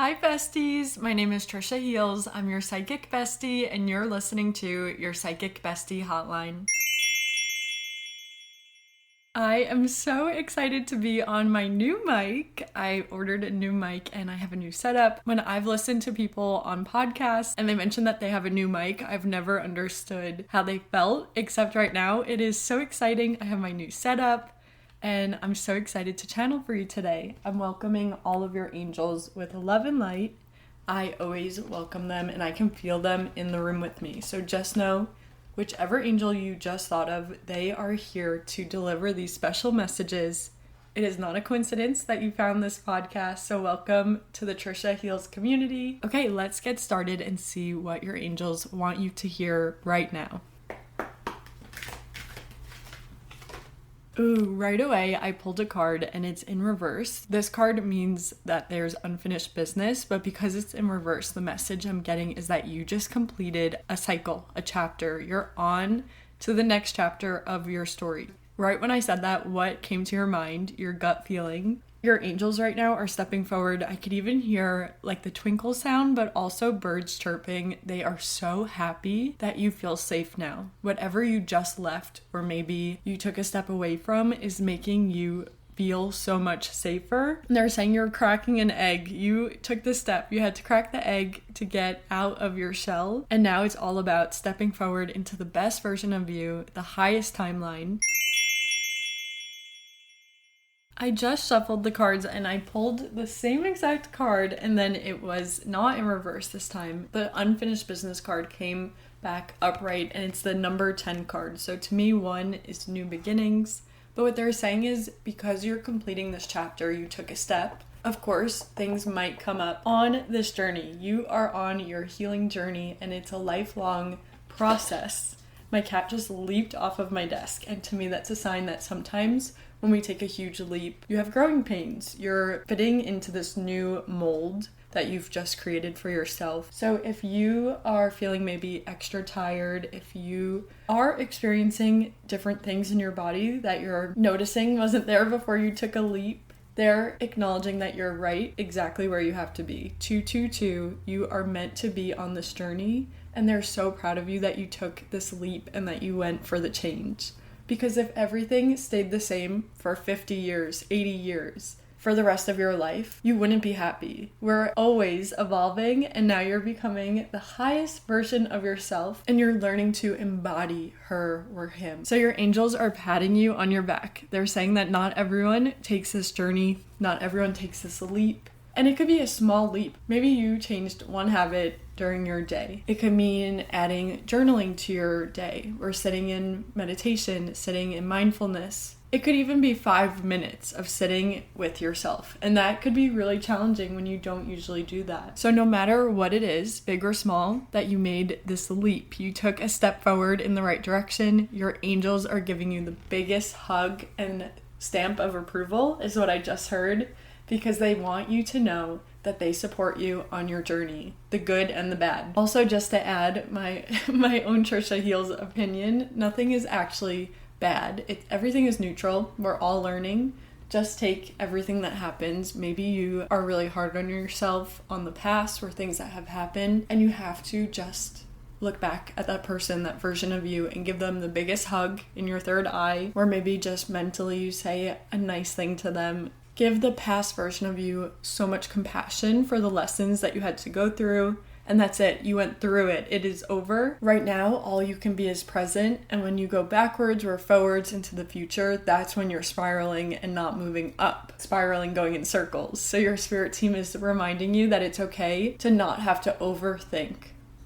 Hi besties, my name is Tricia Heals. I'm your psychic bestie and you're listening to your Psychic Bestie Hotline. I am so excited to be on my new mic. I ordered a new mic and I have a new setup. When I've listened to people on podcasts and they mention that they have a new mic, I've never understood how they felt, except right now. It is so exciting. I have my new setup and I'm so excited to channel for you today. I'm welcoming all of your angels with love and light. I always welcome them and I can feel them in the room with me. So just know, whichever angel you just thought of, they are here to deliver these special messages. It is not a coincidence that you found this podcast, so welcome to the Tricia Heals community. Okay, let's get started and see what your angels want you to hear right now. Ooh, right away I pulled a card and it's in reverse. This card means that there's unfinished business, but because it's in reverse, the message I'm getting is that you just completed a cycle, a chapter. You're on to the next chapter of your story. Right when I said that, what came to your mind, your gut feeling? Your angels right now are stepping forward. I could even hear like the twinkle sound, but also birds chirping. They are so happy that you feel safe now. Whatever you just left or maybe you took a step away from is making you feel so much safer. And they're saying you're cracking an egg. You took the step. You had to crack the egg to get out of your shell. And now it's all about stepping forward into the best version of you, the highest timeline. I just shuffled the cards and I pulled the same exact card and then it was not in reverse this time. The unfinished business card came back upright and it's the number 10 card. So to me, 1 is new beginnings. But what they're saying is because you're completing this chapter, you took a step. Of course, things might come up on this journey. You are on your healing journey and it's a lifelong process. My cat just leaped off of my desk and to me that's a sign that sometimes when we take a huge leap, you have growing pains. You're fitting into this new mold that you've just created for yourself. So if you are feeling maybe extra tired, if you are experiencing different things in your body that you're noticing wasn't there before you took a leap, they're acknowledging that you're right exactly where you have to be. 222, you are meant to be on this journey, and they're so proud of you that you took this leap and that you went for the change. Because if everything stayed the same for 50 years, 80 years, for the rest of your life, you wouldn't be happy. We're always evolving, and now you're becoming the highest version of yourself, and you're learning to embody her or him. So your angels are patting you on your back. They're saying that not everyone takes this journey, not everyone takes this leap. And it could be a small leap. Maybe you changed one habit during your day. It could mean adding journaling to your day or sitting in meditation, sitting in mindfulness. It could even be 5 minutes of sitting with yourself. And that could be really challenging when you don't usually do that. So no matter what it is, big or small, that you made this leap, you took a step forward in the right direction, your angels are giving you the biggest hug and stamp of approval, is what I just heard. Because they want you to know that they support you on your journey, the good and the bad. Also, just to add my own Tricia Heals opinion, nothing is actually bad. Everything is neutral. We're all learning. Just take everything that happens. Maybe you are really hard on yourself on the past or things that have happened, and you have to just look back at that person, that version of you, and give them the biggest hug in your third eye, or maybe just mentally you say a nice thing to them. Give the past version of you so much compassion for the lessons that you had to go through. And that's it. You went through it. It is over. Right now, all you can be is present. And when you go backwards or forwards into the future, that's when you're spiraling and not moving up. Spiraling, going in circles. So your spirit team is reminding you that it's okay to not have to overthink.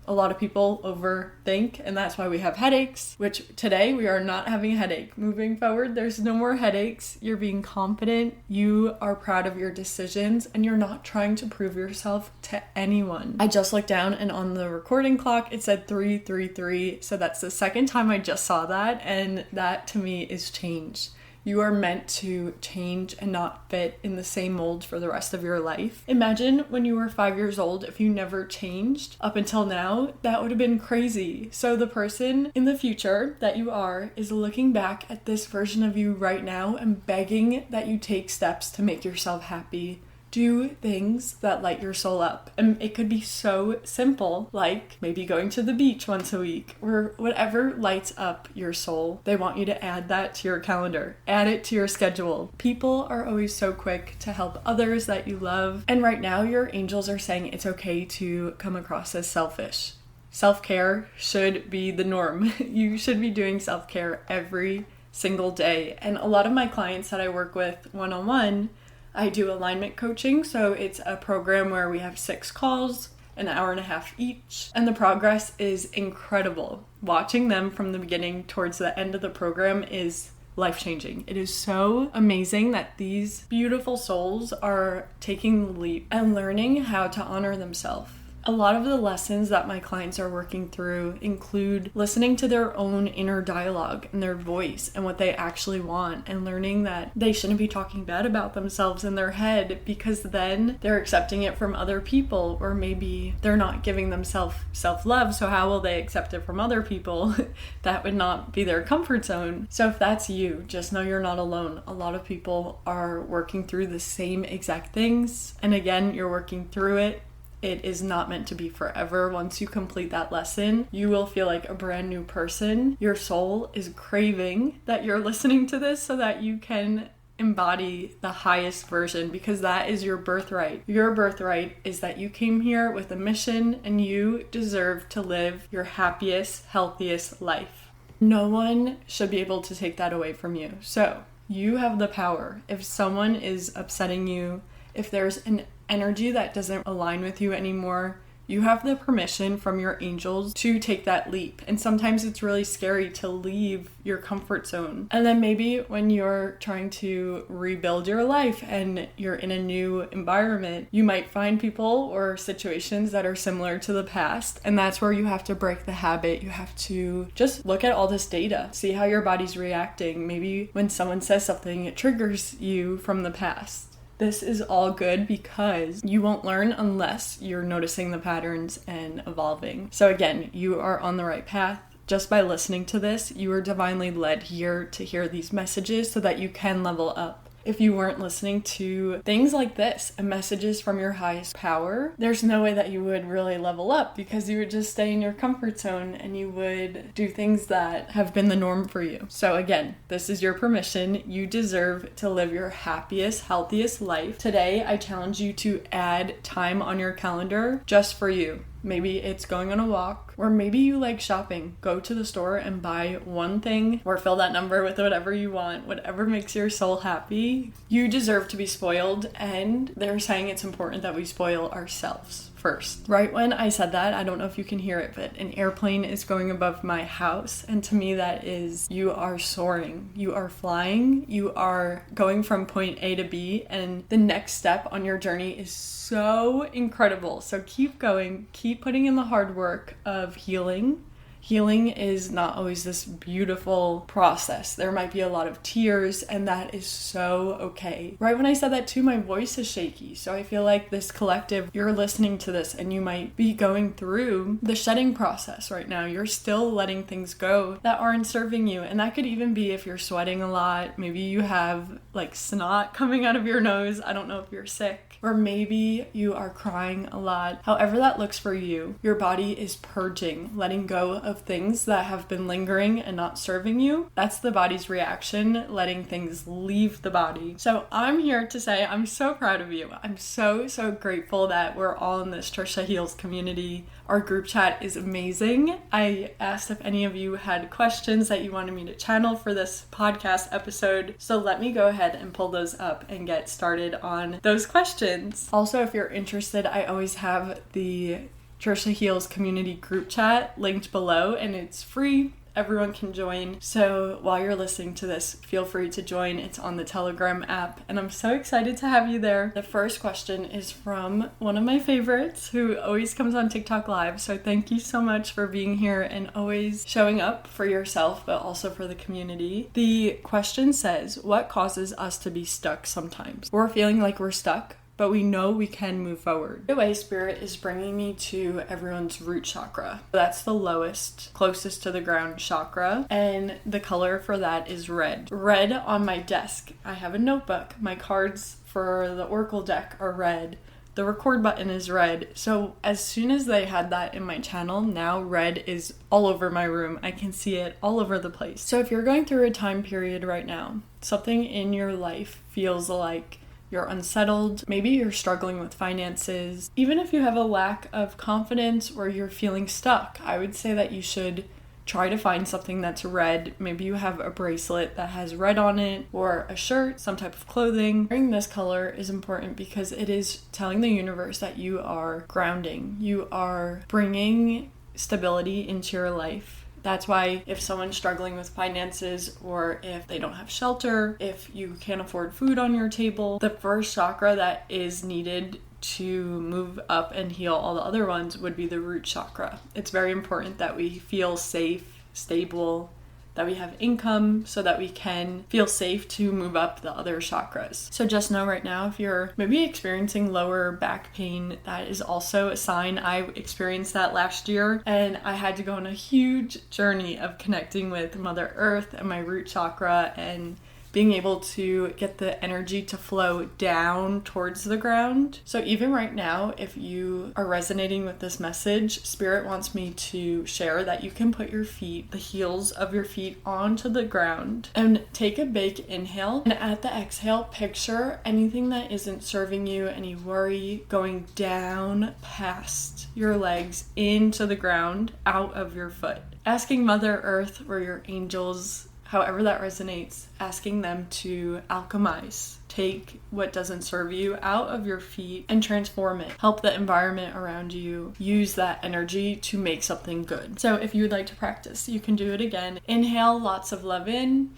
A lot of people overthink, and that's why we have headaches, which today we are not having a headache. Moving forward, there's no more headaches. You're being confident, you are proud of your decisions, and you're not trying to prove yourself to anyone. I just looked down, and on the recording clock, it said 333, so that's the second time I just saw that, and that to me is change. You are meant to change and not fit in the same mold for the rest of your life. Imagine when you were 5 years old, if you never changed up until now, that would have been crazy. So the person in the future that you are is looking back at this version of you right now and begging that you take steps to make yourself happy. Do things that light your soul up. And it could be so simple, like maybe going to the beach once a week or whatever lights up your soul. They want you to add that to your calendar, add it to your schedule. People are always so quick to help others that you love. And right now, your angels are saying it's okay to come across as selfish. Self-care should be the norm. You should be doing self-care every single day. And a lot of my clients that I work with one-on-one, I do alignment coaching, so it's a program where we have 6 calls, an hour and a half each, and the progress is incredible. Watching them from the beginning towards the end of the program is life-changing. It is so amazing that these beautiful souls are taking the leap and learning how to honor themselves. A lot of the lessons that my clients are working through include listening to their own inner dialogue and their voice and what they actually want, and learning that they shouldn't be talking bad about themselves in their head, because then they're accepting it from other people, or maybe they're not giving themselves self-love, so how will they accept it from other people? That would not be their comfort zone. So if that's you, just know you're not alone. A lot of people are working through the same exact things, and again, you're working through it. It is not meant to be forever. Once you complete that lesson, you will feel like a brand new person. Your soul is craving that you're listening to this so that you can embody the highest version, because that is your birthright. Your birthright is that you came here with a mission and you deserve to live your happiest, healthiest life. No one should be able to take that away from you. So you have the power. If someone is upsetting you, if there's an energy that doesn't align with you anymore, you have the permission from your angels to take that leap. And sometimes it's really scary to leave your comfort zone. And then maybe when you're trying to rebuild your life and you're in a new environment, you might find people or situations that are similar to the past. And that's where you have to break the habit. You have to just look at all this data, see how your body's reacting. Maybe when someone says something, it triggers you from the past. This is all good because you won't learn unless you're noticing the patterns and evolving. So again, you are on the right path. Just by listening to this, you are divinely led here to hear these messages so that you can level up. If you weren't listening to things like this and messages from your highest power, there's no way that you would really level up, because you would just stay in your comfort zone and you would do things that have been the norm for you. So again, this is your permission. You deserve to live your happiest, healthiest life. Today, I challenge you to add time on your calendar just for you. Maybe it's going on a walk, or maybe you like shopping. Go to the store and buy one thing, or fill that number with whatever you want, whatever makes your soul happy. You deserve to be spoiled, and they're saying it's important that we spoil ourselves first. Right when I said that, I don't know if you can hear it, but an airplane is going above my house, and to me that is, you are soaring, you are flying, you are going from point A to B, and the next step on your journey is so incredible. So keep going, keep putting in the hard work of healing. Healing is not always this beautiful process. There might be a lot of tears, and that is so okay. Right when I said that too, my voice is shaky. So I feel like this collective, you're listening to this and you might be going through the shedding process right now. You're still letting things go that aren't serving you. And that could even be if you're sweating a lot. Maybe you have like snot coming out of your nose. I don't know if you're sick. Or maybe you are crying a lot. However that looks for you, your body is purging, letting go of things that have been lingering and not serving you. That's the body's reaction, letting things leave the body. So I'm here to say I'm so proud of you. I'm so grateful that we're all in this Tricia Heals community. Our group chat is amazing. I asked if any of you had questions that you wanted me to channel for this podcast episode. So let me go ahead and pull those up and get started on those questions. Also, if you're interested, I always have the Tricia Heals community group chat linked below, and it's free. Everyone can join. So while you're listening to this, feel free to join. It's on the Telegram app, and I'm so excited to have you there. The first question is from one of my favorites who always comes on TikTok Live. So thank you so much for being here and always showing up for yourself, but also for the community. The question says, what causes us to be stuck sometimes? We're feeling like we're stuck but we know we can move forward. The way Spirit is bringing me to everyone's root chakra. That's the lowest, closest to the ground chakra, and the color for that is red. Red on my desk. I have a notebook. My cards for the Oracle deck are red. The record button is red. So as soon as they had that in my channel, now red is all over my room. I can see it all over the place. So if you're going through a time period right now, something in your life feels like you're unsettled, maybe you're struggling with finances, even if you have a lack of confidence or you're feeling stuck, I would say that you should try to find something that's red. Maybe you have a bracelet that has red on it, or a shirt, some type of clothing. Wearing this color is important because it is telling the universe that you are grounding. You are bringing stability into your life. That's why if someone's struggling with finances, or if they don't have shelter, if you can't afford food on your table, the first chakra that is needed to move up and heal all the other ones would be the root chakra. It's very important that we feel safe, stable, that we have income so that we can feel safe to move up the other chakras. So just know right now, if you're maybe experiencing lower back pain, that is also a sign. I experienced that last year, and I had to go on a huge journey of connecting with Mother Earth and my root chakra, and being able to get the energy to flow down towards the ground. So even right now, if you are resonating with this message, Spirit wants me to share that you can put your feet, the heels of your feet, onto the ground and take a big inhale. And at the exhale, picture anything that isn't serving you, any worry, going down past your legs into the ground, out of your foot. Asking Mother Earth or your angels, however that resonates, asking them to alchemize, take what doesn't serve you out of your feet and transform it. Help the environment around you use that energy to make something good. So if you would like to practice, you can do it again. Inhale lots of love in.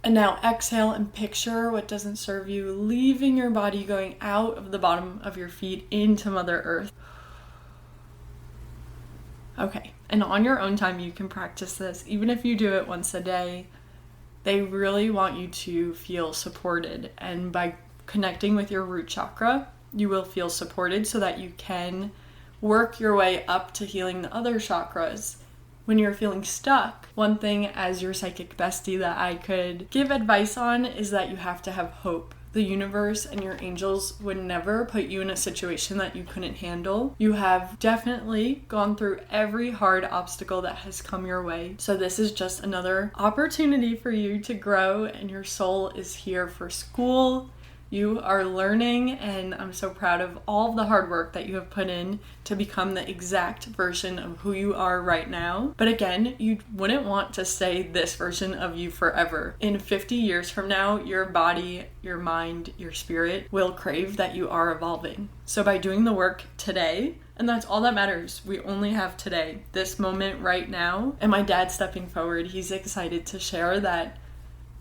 And now exhale and picture what doesn't serve you, leaving your body, going out of the bottom of your feet into Mother Earth. Okay, and on your own time, you can practice this. Even if you do it once a day, they really want you to feel supported. And by connecting with your root chakra, you will feel supported so that you can work your way up to healing the other chakras. When you're feeling stuck, one thing as your psychic bestie that I could give advice on is that you have to have hope. The universe and your angels would never put you in a situation that you couldn't handle. You have definitely gone through every hard obstacle that has come your way. So this is just another opportunity for you to grow, and your soul is here for school. You are learning, and I'm so proud of all of the hard work that you have put in to become the exact version of who you are right now. But again, you wouldn't want to stay this version of you forever. In 50 years from now, your body, your mind, your spirit will crave that you are evolving. So by doing the work today, and that's all that matters. We only have today, this moment right now. And my dad stepping forward, he's excited to share that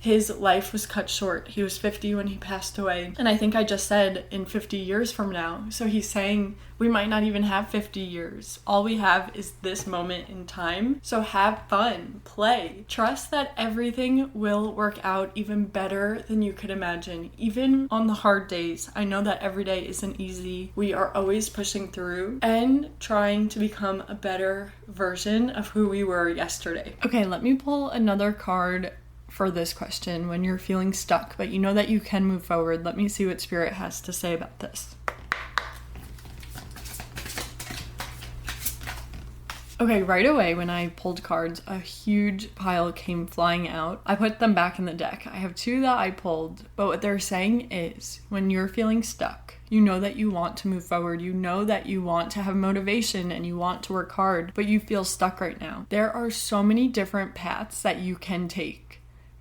his life was cut short. He was 50 when he passed away. And I think I just said in 50 years from now. So he's saying we might not even have 50 years. All we have is this moment in time. So have fun, play. Trust that everything will work out even better than you could imagine. Even on the hard days. I know that every day isn't easy. We are always pushing through and trying to become a better version of who we were yesterday. Okay, let me pull another card for this question. When you're feeling stuck, but you know that you can move forward, let me see what Spirit has to say about this. Okay, right away when I pulled cards, a huge pile came flying out. I put them back in the deck. I have two that I pulled, but what they're saying is when you're feeling stuck, you know that you want to move forward. You know that you want to have motivation and you want to work hard, but you feel stuck right now. There are so many different paths that you can take.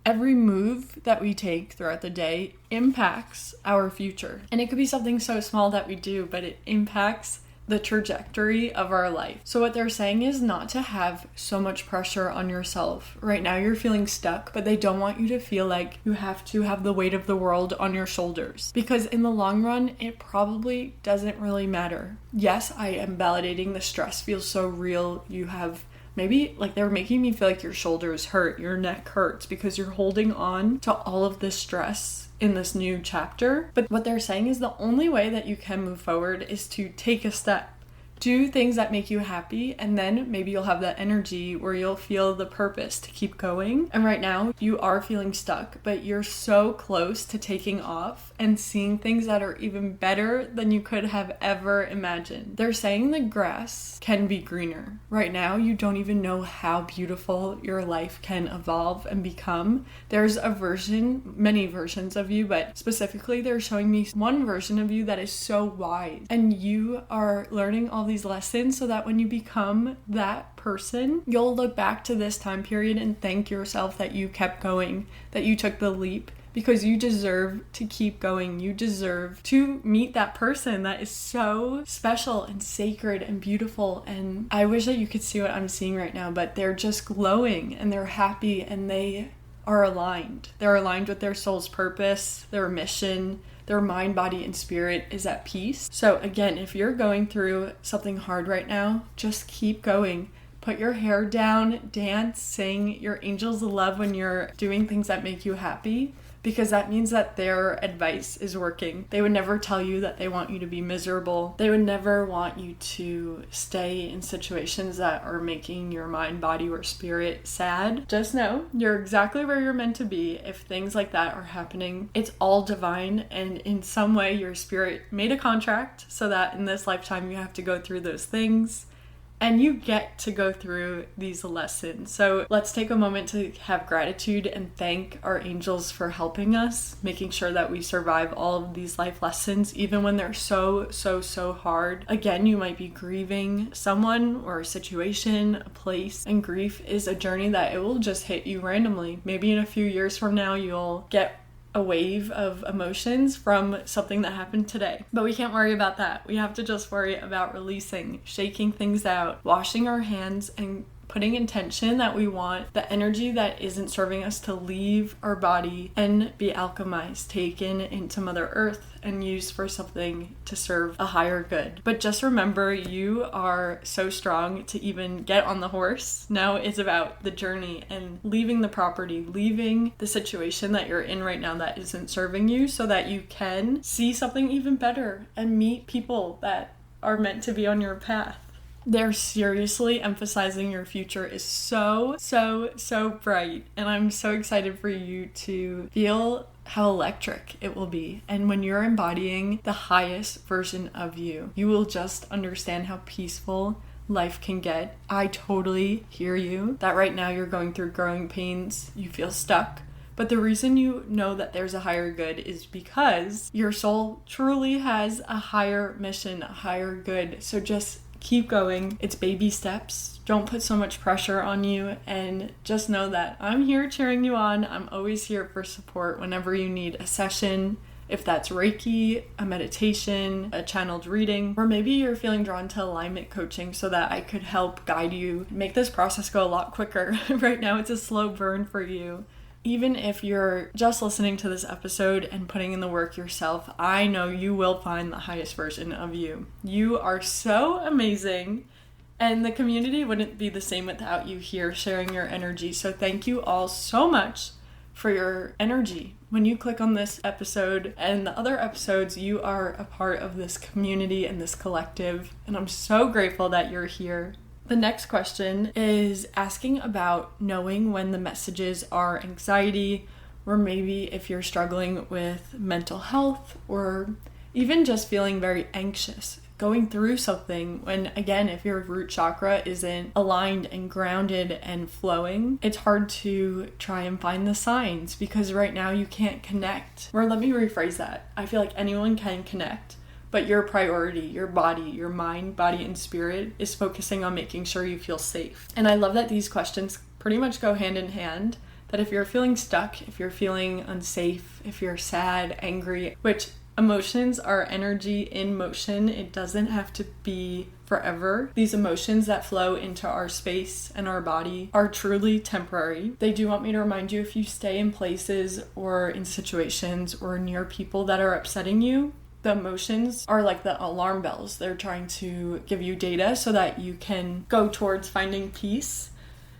Every move that we take throughout the day impacts our future. And it could be something so small that we do, but it impacts the trajectory of our life. So what they're saying is not to have so much pressure on yourself. Right now you're feeling stuck, but they don't want you to feel like you have to have the weight of the world on your shoulders. Because in the long run, it probably doesn't really matter. Yes, I am validating the stress feels so real. You have maybe like they're making me feel like your shoulders hurt, your neck hurts because you're holding on to all of this stress in this new chapter. But what they're saying is the only way that you can move forward is to take a step. Do things that make you happy, and then maybe you'll have that energy where you'll feel the purpose to keep going. And right now you are feeling stuck, but you're so close to taking off and seeing things that are even better than you could have ever imagined. They're saying the grass can be greener. Right now you don't even know how beautiful your life can evolve and become. There's a version, many versions of you, but specifically they're showing me one version of you that is so wise, and you are learning all these lessons so that when you become that person, you'll look back to this time period and thank yourself that you kept going, that you took the leap, because you deserve to keep going. You deserve to meet that person that is so special and sacred and beautiful. And I wish that you could see what I'm seeing right now, but they're just glowing and they're happy and they are aligned. They're aligned with their soul's purpose, their mission. Their mind, body, and spirit is at peace. So again, if you're going through something hard right now, just keep going. Put your hair down, dance, sing your angels of love when you're doing things that make you happy, because that means that their advice is working. They would never tell you that they want you to be miserable. They would never want you to stay in situations that are making your mind, body, or spirit sad. Just know you're exactly where you're meant to be. If things like that are happening, it's all divine, and in some way your spirit made a contract so that in this lifetime you have to go through those things. And you get to go through these lessons. So let's take a moment to have gratitude and thank our angels for helping us, making sure that we survive all of these life lessons, even when they're so hard. Again, you might be grieving someone or a situation, a place, and grief is a journey that it will just hit you randomly. Maybe in a few years from now, you'll get a wave of emotions from something that happened today. But we can't worry about that. We have to just worry about releasing, shaking things out, washing our hands, and putting intention that we want the energy that isn't serving us to leave our body and be alchemized, taken into Mother Earth and used for something to serve a higher good. But just remember, you are so strong to even get on the horse. Now it's about the journey and leaving the property, leaving the situation that you're in right now that isn't serving you, so that you can see something even better and meet people that are meant to be on your path. They're seriously emphasizing your future is so bright, and I'm so excited for you to feel how electric it will be. And when you're embodying the highest version of you, you will just understand how peaceful life can get. I totally hear you that right now you're going through growing pains, you feel stuck. But the reason you know that there's a higher good is because your soul truly has a higher mission, a higher good. So just keep going. It's baby steps. Don't put so much pressure on you, and just know that I'm here cheering you on. I'm always here for support whenever you need a session, if that's Reiki, a meditation, a channeled reading, or maybe you're feeling drawn to alignment coaching so that I could help guide you, make this process go a lot quicker. Right now it's a slow burn for you. Even if you're just listening to this episode and putting in the work yourself, I know you will find the highest version of you. You are so amazing, and the community wouldn't be the same without you here sharing your energy. So thank you all so much for your energy. When you click on this episode and the other episodes, you are a part of this community and this collective, and I'm so grateful that you're here. The next question is asking about knowing when the messages are anxiety, or maybe if you're struggling with mental health, or even just feeling very anxious, going through something when, again, if your root chakra isn't aligned and grounded and flowing, it's hard to try and find the signs because right now you can't connect. Or let me rephrase that. I feel like anyone can connect. But your priority, your body, your mind, body, and spirit is focusing on making sure you feel safe. And I love that these questions pretty much go hand in hand, that if you're feeling stuck, if you're feeling unsafe, if you're sad, angry, which emotions are energy in motion, it doesn't have to be forever. These emotions that flow into our space and our body are truly temporary. They do want me to remind you, if you stay in places or in situations or near people that are upsetting you, The emotions are like the alarm bells. They're trying to give you data so that you can go towards finding peace.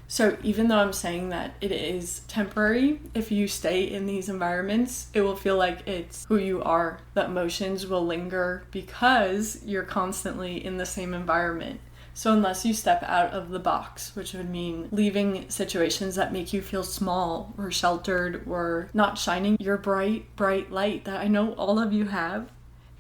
So even though I'm saying that it is temporary, if you stay in these environments, it will feel like it's who you are. The emotions will linger because you're constantly in the same environment. So unless you step out of the box, which would mean leaving situations that make you feel small or sheltered or not shining your bright, bright light that I know all of you have,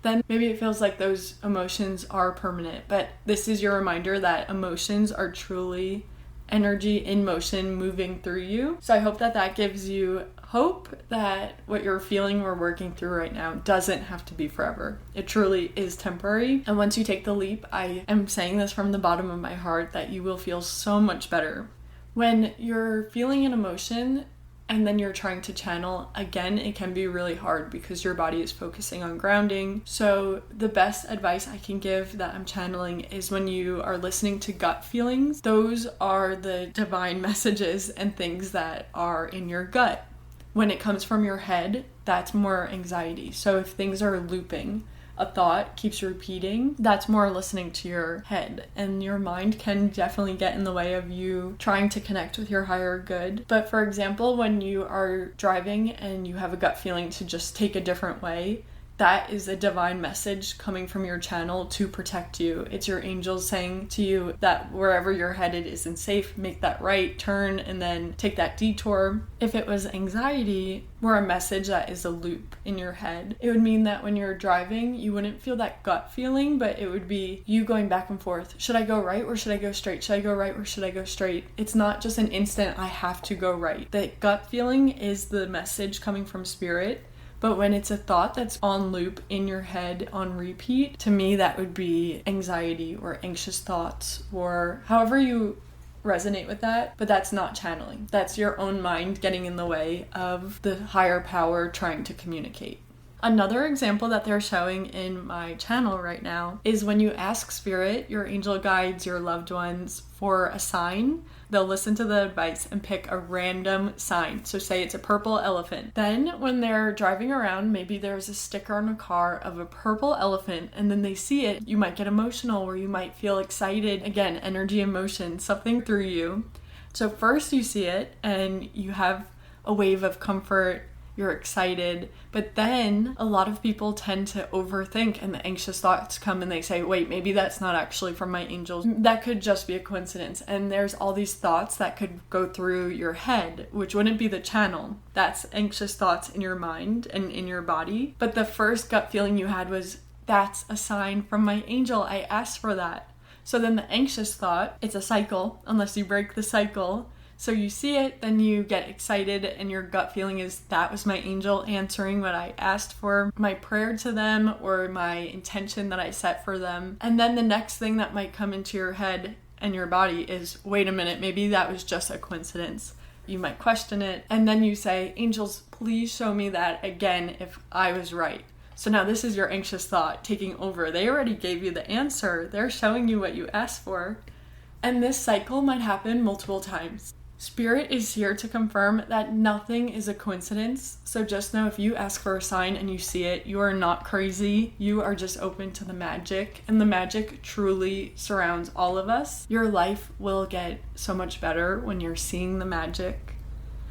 then maybe it feels like those emotions are permanent. But this is your reminder that emotions are truly energy in motion moving through you. So I hope that that gives you hope that what you're feeling or working through right now doesn't have to be forever. It truly is temporary. And once you take the leap, I am saying this from the bottom of my heart, that you will feel so much better. When you're feeling an emotion and then you're trying to channel, again, it can be really hard because your body is focusing on grounding. So the best advice I can give that I'm channeling is when you are listening to gut feelings, those are the divine messages and things that are in your gut. When it comes from your head, that's more anxiety. So if things are looping, a thought keeps repeating, that's more listening to your head. And your mind can definitely get in the way of you trying to connect with your higher good. But for example, when you are driving and you have a gut feeling to just take a different way, that is a divine message coming from your channel to protect you. It's your angels saying to you that wherever you're headed isn't safe, make that right turn and then take that detour. If it was anxiety or a message that is a loop in your head, it would mean that when you're driving, you wouldn't feel that gut feeling, but it would be you going back and forth. Should I go right or should I go straight? Should I go right or should I go straight? It's not just an instant, I have to go right. The gut feeling is the message coming from spirit. But when it's a thought that's on loop in your head on repeat, to me that would be anxiety or anxious thoughts or however you resonate with that. But that's not channeling. That's your own mind getting in the way of the higher power trying to communicate. Another example that they're showing in my channel right now is when you ask spirit, your angel guides, your loved ones for a sign, they'll listen to the advice and pick a random sign. So say it's a purple elephant. Then when they're driving around, maybe there's a sticker on a car of a purple elephant and then they see it, you might get emotional or you might feel excited. Again, energy, emotion, something through you. So first you see it and you have a wave of comfort, you're excited, but then a lot of people tend to overthink and the anxious thoughts come and they say, wait, maybe that's not actually from my angels. That could just be a coincidence. And there's all these thoughts that could go through your head, which wouldn't be the channel. That's anxious thoughts in your mind and in your body. But the first gut feeling you had was, that's a sign from my angel. I asked for that. So then the anxious thought, it's a cycle, unless you break the cycle. So you see it, then you get excited and your gut feeling is that was my angel answering what I asked for, my prayer to them or my intention that I set for them. And then the next thing that might come into your head and your body is, wait a minute, maybe that was just a coincidence. You might question it. And then you say, angels, please show me that again if I was right. So now this is your anxious thought taking over. They already gave you the answer. They're showing you what you asked for. And this cycle might happen multiple times. Spirit is here to confirm that nothing is a coincidence. So just know if you ask for a sign and you see it, you are not crazy. You are just open to the magic. And the magic truly surrounds all of us. Your life will get so much better when you're seeing the magic.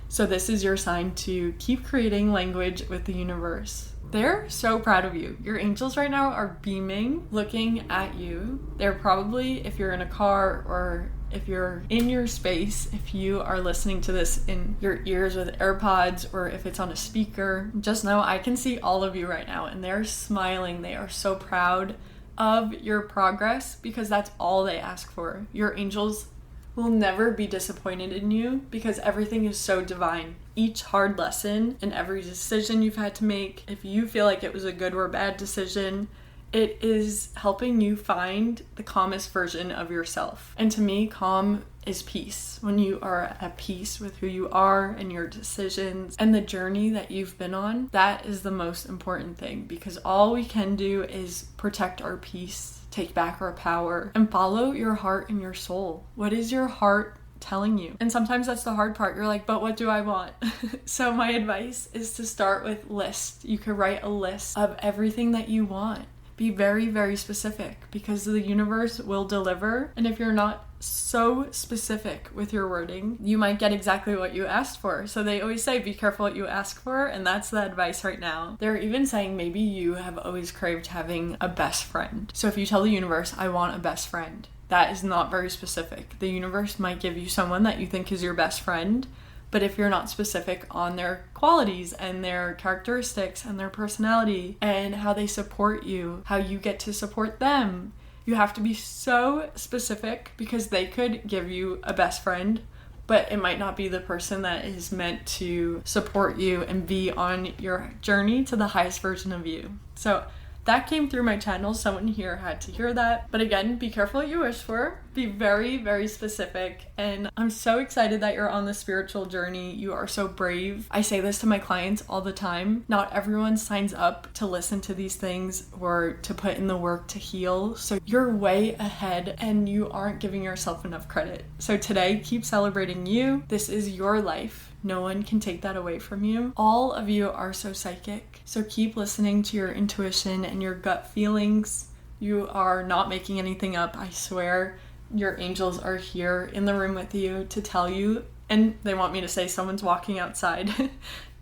So this is your sign to keep creating language with the universe. They're so proud of you. Your angels right now are beaming, looking at you. They're probably, if you're in a car or if you're in your space, if you are listening to this in your ears with AirPods or if it's on a speaker, just know I can see all of you right now and they're smiling. They are so proud of your progress because that's all they ask for. Your angels will never be disappointed in you because everything is so divine. Each hard lesson and every decision you've had to make, if you feel like it was a good or bad decision, it is helping you find the calmest version of yourself. And to me, calm is peace. When you are at peace with who you are and your decisions and the journey that you've been on, that is the most important thing because all we can do is protect our peace, take back our power, and follow your heart and your soul. What is your heart telling you. And sometimes that's the hard part. You're like, but what do I want? So my advice is to start with lists. You could write a list of everything that you want. Be very, very specific, because the universe will deliver. And if you're not so specific with your wording, you might get exactly what you asked for. So they always say, be careful what you ask for. And that's the advice right now. They're even saying maybe you have always craved having a best friend. So if you tell the universe, I want a best friend, that is not very specific. The universe might give you someone that you think is your best friend, but if you're not specific on their qualities and their characteristics and their personality and how they support you, how you get to support them, you have to be so specific, because they could give you a best friend, but it might not be the person that is meant to support you and be on your journey to the highest version of you. So that came through my channel. Someone here had to hear that. But again, be careful what you wish for. Be very, very specific. And I'm so excited that you're on the spiritual journey. You are so brave. I say this to my clients all the time. Not everyone signs up to listen to these things or to put in the work to heal. So you're way ahead and you aren't giving yourself enough credit. So today, keep celebrating you. This is your life. No one can take that away from you. All of you are so psychic. So keep listening to your intuition and your gut feelings. You are not making anything up. I swear your angels are here in the room with you to tell you. And they want me to say someone's walking outside.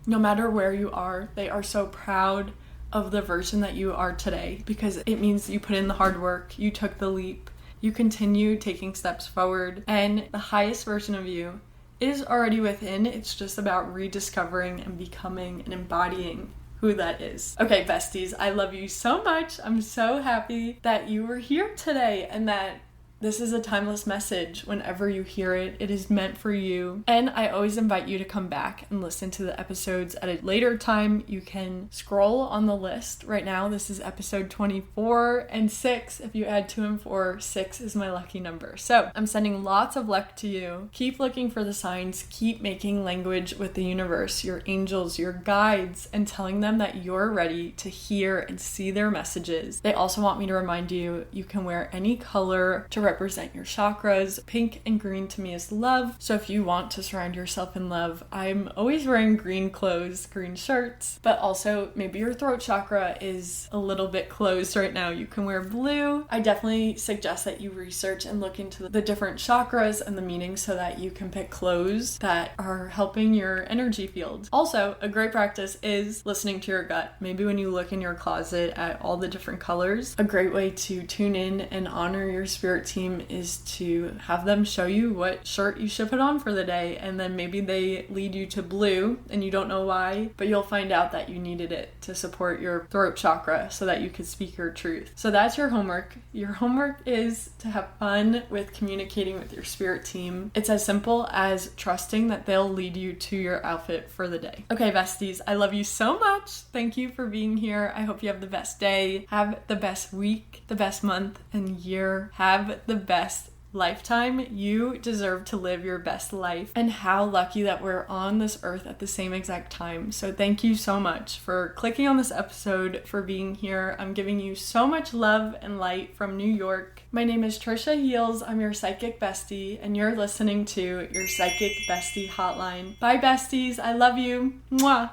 No matter where you are, they are so proud of the version that you are today, because it means you put in the hard work. You took the leap. You continue taking steps forward. And the highest version of you is already within. It's just about rediscovering and becoming and embodying who that is. Okay, besties, I love you so much. I'm so happy that you were here today and that this is a timeless message. Whenever you hear it, it is meant for you. And I always invite you to come back and listen to the episodes at a later time. You can scroll on the list. Right now, this is episode 24 and 6. If you add 2 and 4, 6 is my lucky number. So I'm sending lots of luck to you. Keep looking for the signs. Keep making language with the universe, your angels, your guides, and telling them that you're ready to hear and see their messages. They also want me to remind you, you can wear any color to represent your chakras. Pink and green to me is love. So if you want to surround yourself in love, I'm always wearing green clothes, green shirts, but also maybe your throat chakra is a little bit closed right now. You can wear blue. I definitely suggest that you research and look into the different chakras and the meanings so that you can pick clothes that are helping your energy field. Also, a great practice is listening to your gut. Maybe when you look in your closet at all the different colors, a great way to tune in and honor your spirit team is to have them show you what shirt you should put on for the day, and then maybe they lead you to blue and you don't know why, but you'll find out that you needed it to support your throat chakra so that you could speak your truth. So that's your homework. Your homework is to have fun with communicating with your spirit team. It's as simple as trusting that they'll lead you to your outfit for the day. Okay, besties, I love you so much. Thank you for being here. I hope you have the best day, have the best week, the best month and year, have the best lifetime. You deserve to live your best life, and how lucky that we're on this earth at the same exact time. So thank you so much for clicking on this episode, for being here. I'm giving you so much love and light from New York. My name is Tricia Heals. I'm your psychic bestie, and you're listening to your Psychic Bestie Hotline. Bye, besties. I love you. Mwah.